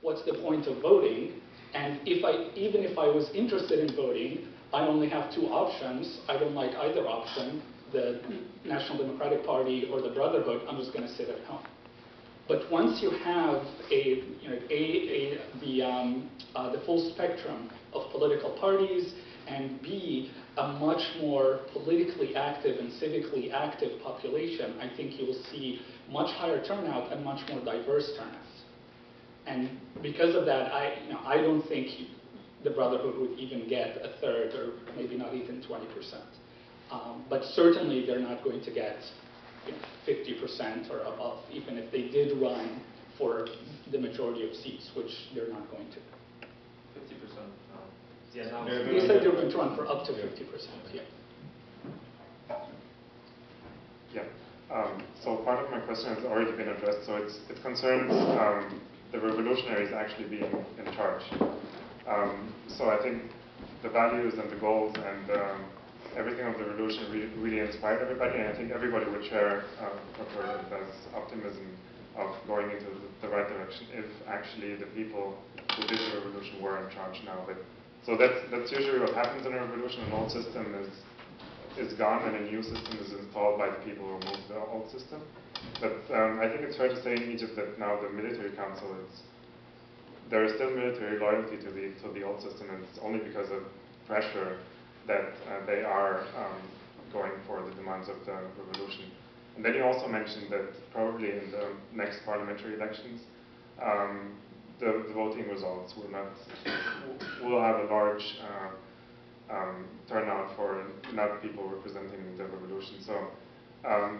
what's the point of voting? And even if I was interested in voting, I only have two options. I don't like either option, the National Democratic Party or the Brotherhood. I'm just going to sit at home. But once you have the full spectrum of political parties, and B, a much more politically active and civically active population, I think you will see much higher turnout and much more diverse turnouts. And because of that, I don't think the Brotherhood would even get a third, or maybe not even 20%. But certainly they're not going to get 50% or above, even if they did run for the majority of seats, which they're not going to. 50%. Yeah, no. They said they were going to run for up to 50%. Yeah. Yeah. So part of my question has already been addressed. So it concerns the revolutionaries actually being in charge. So I think the values and the goals and everything of the revolution really inspired everybody, and I think everybody would share Dr. El Baz's optimism of going into the right direction if actually the people who did the revolution were in charge now. But so that's usually what happens in a revolution. An old system is gone and a new system is installed by the people who moved the old system. But I think it's fair to say in Egypt that now the military council there is still military loyalty to the old system, and it's only because of pressure that they are going for the demands of the revolution. And then you also mentioned that probably in the next parliamentary elections, the voting results will have a large turnout for not people representing the revolution. So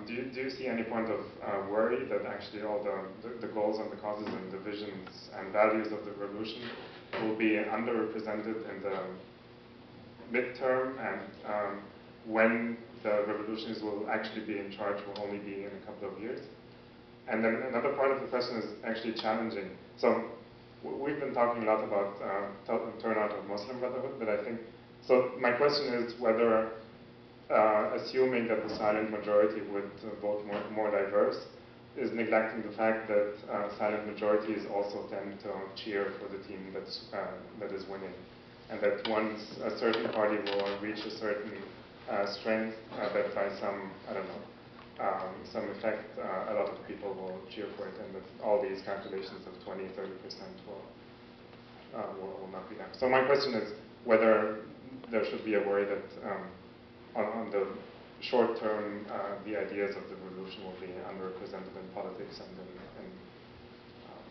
do you see any point of worry that actually all the goals and the causes and the visions and values of the revolution will be underrepresented in the midterm, and when the revolutionaries will actually be in charge will only be in a couple of years? And then another part of the question is actually challenging. So we've been talking a lot about turnout of Muslim Brotherhood, but I think, so my question is whether assuming that the silent majority would vote more diverse is neglecting the fact that silent majorities also tend to cheer for the team that is winning. And that once a certain party will reach a certain strength, that by some, I don't know, some effect, a lot of people will cheer for it, and that all these calculations of 20, 30% will not be there. So my question is whether there should be a worry that on the short term, the ideas of the revolution will be underrepresented in politics and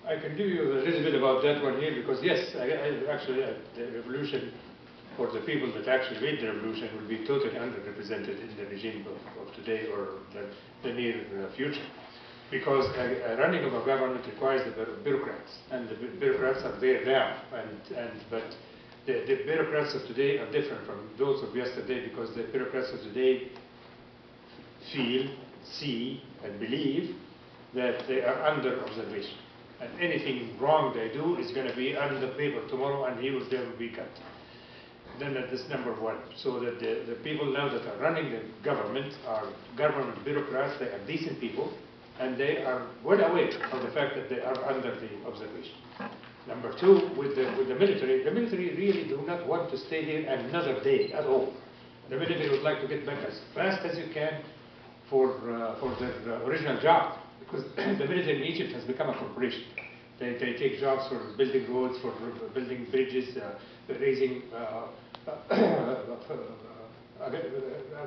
I can give you a little bit about that one here, because yes, actually the revolution, for the people that actually made the revolution, will be totally underrepresented in the regime of today or the near future. Because running of a government requires the bureaucrats, and the bureaucrats are there now. But the bureaucrats of today are different from those of yesterday, because the bureaucrats of today feel, see, and believe that they are under observation. And anything wrong they do is going to be on the paper tomorrow, and they will be cut. Then that is number one. So that the people now that are running the government are government bureaucrats. They are decent people, and they are well aware of the fact that they are under the observation. Number two, with the military really do not want to stay here another day at all. The military would like to get back as fast as you can for their original job. Because the military in Egypt has become a corporation. They take jobs for building roads, for building bridges, raising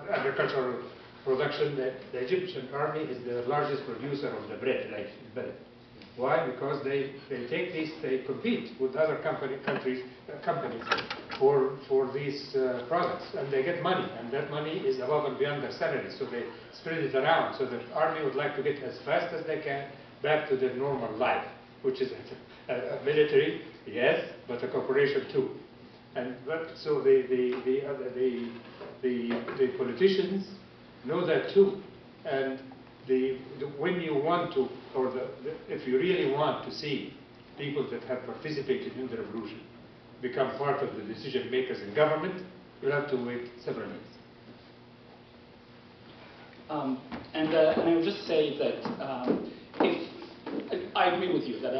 agricultural production. The Egyptian army is the largest producer of the bread, like bread. Why? Because they take these, they compete with other companies for these products, and they get money, and that money is above and beyond their salary, so they spread it around. So the army would like to get as fast as they can back to their normal life, which is a military, yes, but a corporation too. So the politicians know that too, and when you want to, if you really want to see people that have participated in the revolution become part of the decision makers in government, you'll have to wait several years. And I would just say that if I agree with you that